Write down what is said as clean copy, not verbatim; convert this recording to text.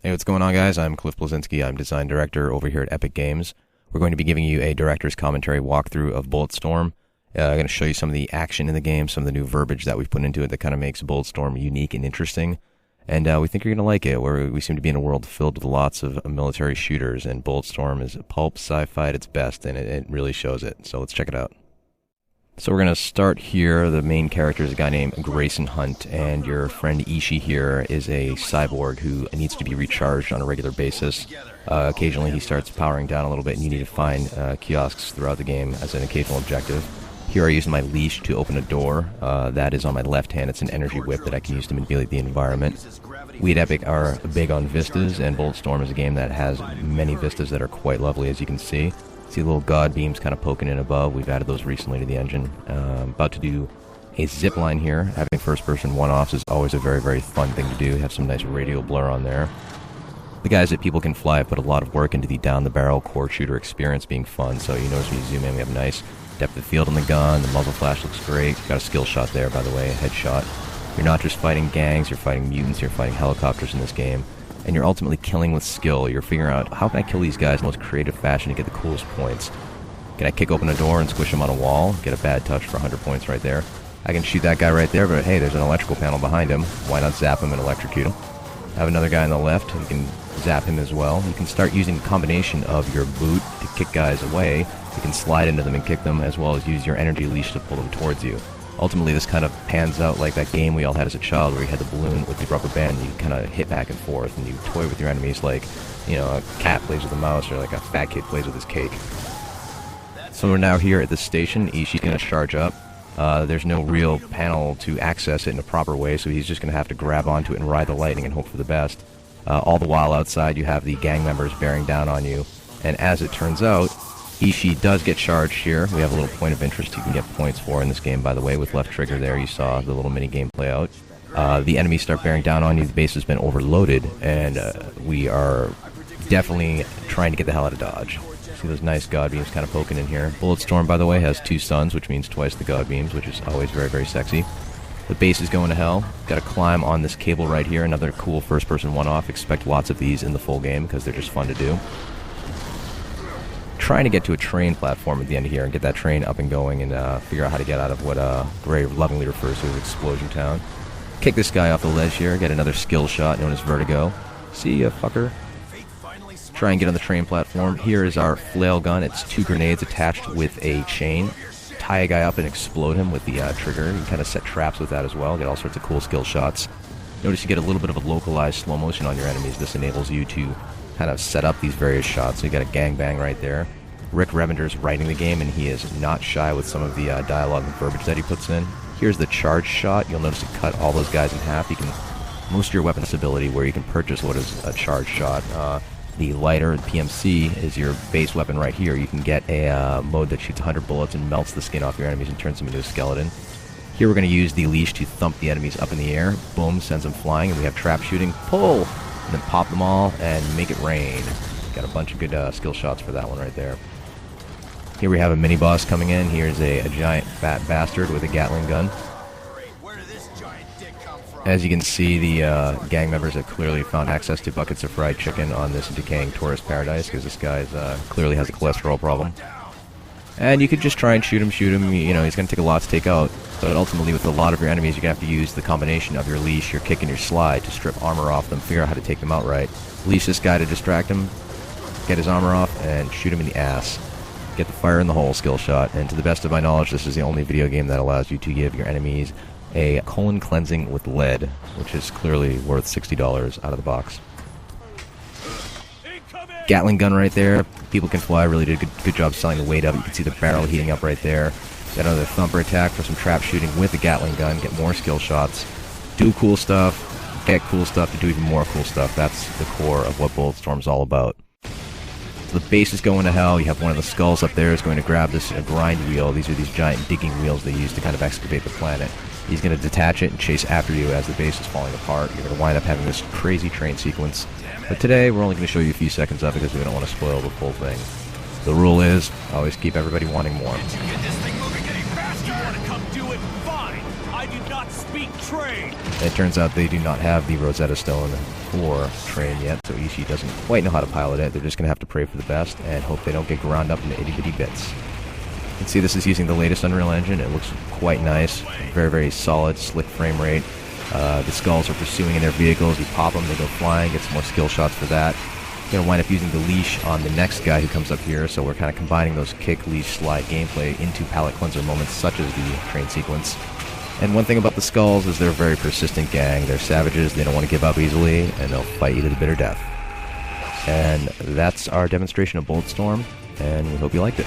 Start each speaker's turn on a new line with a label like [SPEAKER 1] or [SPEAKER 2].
[SPEAKER 1] Hey, what's going on, guys? I'm Cliff Blazinski. I'm design director over here at Epic Games. We're going to be giving you a director's commentary walkthrough of Bulletstorm. I'm going to show you some of the action in the game, some of the new verbiage that we've put into it that kind of makes Bulletstorm unique and interesting. And we think you're going to like it. We seem to be in a world filled with lots of military shooters, and Bulletstorm is pulp sci-fi at its best, and it really shows it. So let's check it out. So we're going to start here. The main character is a guy named Grayson Hunt, and your friend Ishi here is a cyborg who needs to be recharged on a regular basis. Occasionally he starts powering down a little bit, and you need to find kiosks throughout the game as an occasional objective. Here I use my leash to open a door. That is on my left hand. It's an energy whip that I can use to manipulate the environment. We at Epic are big on vistas, and Bulletstorm is a game that has many vistas that are quite lovely, as you can see. See little god beams kind of poking in above. We've added those recently to the engine. About to do a zip line here. Having first-person one-offs is always a very, very fun thing to do. Have some nice radial blur on there. The guys at People Can Fly have put a lot of work into the down-the-barrel core shooter experience being fun, so you notice when you zoom in, we have nice depth of field on the gun. The muzzle flash looks great. Got a skill shot there, by the way, a headshot. You're not just fighting gangs, you're fighting mutants, you're fighting helicopters in this game. And you're ultimately killing with skill. You're figuring out, how can I kill these guys in the most creative fashion to get the coolest points? Can I kick open a door and squish them on a wall? Get a bad touch for 100 points right there. I can shoot that guy right there, but hey, there's an electrical panel behind him. Why not zap him and electrocute him? I have another guy on the left. You can zap him as well. You can start using a combination of your boot to kick guys away. You can slide into them and kick them, as well as use your energy leash to pull them towards you. Ultimately, this kind of pans out like that game we all had as a child where you had the balloon with the rubber band and you kind of hit back and forth and you toy with your enemies like, you know, a cat plays with a mouse or like a fat kid plays with his cake. So we're now here at the station. Ishi's going to charge up. There's no real panel to access it in a proper way, so he's just going to have to grab onto it and ride the lightning and hope for the best. All the while outside, you have the gang members bearing down on you. And as it turns out, Ishi does get charged here. We have a little point of interest you can get points for in this game, by the way. With left trigger there, you saw the little mini game play out. The enemies start bearing down on you. The base has been overloaded, and we are definitely trying to get the hell out of Dodge. See those nice god beams kind of poking in here. Bulletstorm, by the way, has 2 suns, which means twice the god beams, which is always very, very sexy. The base is going to hell. Got to climb on this cable right here. Another cool first-person one-off. Expect lots of these in the full game because they're just fun to do. Trying to get to a train platform at the end here and get that train up and going and figure out how to get out of what Gray lovingly refers to as Explosion Town. Kick this guy off the ledge here. Get another skill shot known as Vertigo. See ya, fucker. Try and get on the train platform. Here is our flail gun. It's 2 grenades attached with a chain. Tie a guy up and explode him with the trigger. You can kind of set traps with that as well. Get all sorts of cool skill shots. Notice you get a little bit of a localized slow motion on your enemies. This enables you to kind of set up these various shots. So you got a gangbang right there. Rick Revender's writing the game, and he is not shy with some of the dialogue and verbiage that he puts in. Here's the charge shot. You'll notice it cut all those guys in half. You can most of your weapons ability where you can purchase what is a charge shot. The lighter, the PMC, is your base weapon right here. You can get a mode that shoots 100 bullets and melts the skin off your enemies and turns them into a skeleton. Here we're going to use the leash to thump the enemies up in the air. Boom, sends them flying, and we have trap shooting. Pull! And then pop them all and make it rain. Got a bunch of good skill shots for that one right there. Here we have a mini-boss coming in. Here's a giant fat bastard with a Gatling gun. As you can see, the gang members have clearly found access to buckets of fried chicken on this decaying tourist paradise because this guy clearly has a cholesterol problem. And you could just try and shoot him, you know, he's going to take a lot to take out. But ultimately, with a lot of your enemies, you're going to have to use the combination of your leash, your kick, and your slide to strip armor off them, figure out how to take them out right. Leash this guy to distract him, get his armor off, and shoot him in the ass. Get the fire in the hole skill shot. And to the best of my knowledge, this is the only video game that allows you to give your enemies a colon cleansing with lead, which is clearly worth $60 out of the box. Gatling gun right there. People Can Fly really did a good job selling the weight up. You can see the barrel heating up right there. Got another thumper attack for some trap shooting with the Gatling gun. Get more skill shots. Do cool stuff. Get cool stuff to do even more cool stuff. That's the core of what Bulletstorm's all about. So the base is going to hell. You have one of the skulls up there is going to grab this grind wheel. These are these giant digging wheels they use to kind of excavate the planet. He's going to detach it and chase after you as the base is falling apart. You're going to wind up having this crazy train sequence. But today, we're only going to show you a few seconds of it because we don't want to spoil the full thing. The rule is, always keep everybody wanting more.
[SPEAKER 2] Get this thing moving any faster. You want to come do it? Fine. I do not speak train.
[SPEAKER 1] It turns out they do not have the Rosetta Stone for train yet, so Ishi doesn't quite know how to pilot it. They're just going to have to pray for the best and hope they don't get ground up into itty-bitty bits. You can see this is using the latest Unreal Engine. It looks quite nice. Very, very solid, slick frame rate. The skulls are pursuing in their vehicles. You pop them, they go flying. Get some more skill shots for that. Going to wind up using the leash on the next guy who comes up here, so we're kind of combining those kick, leash, slide gameplay into palate cleanser moments such as the train sequence. And one thing about the skulls is they're a very persistent gang. They're savages, they don't want to give up easily, and they'll fight you to the bitter death. And that's our demonstration of Bulletstorm, and we hope you liked it.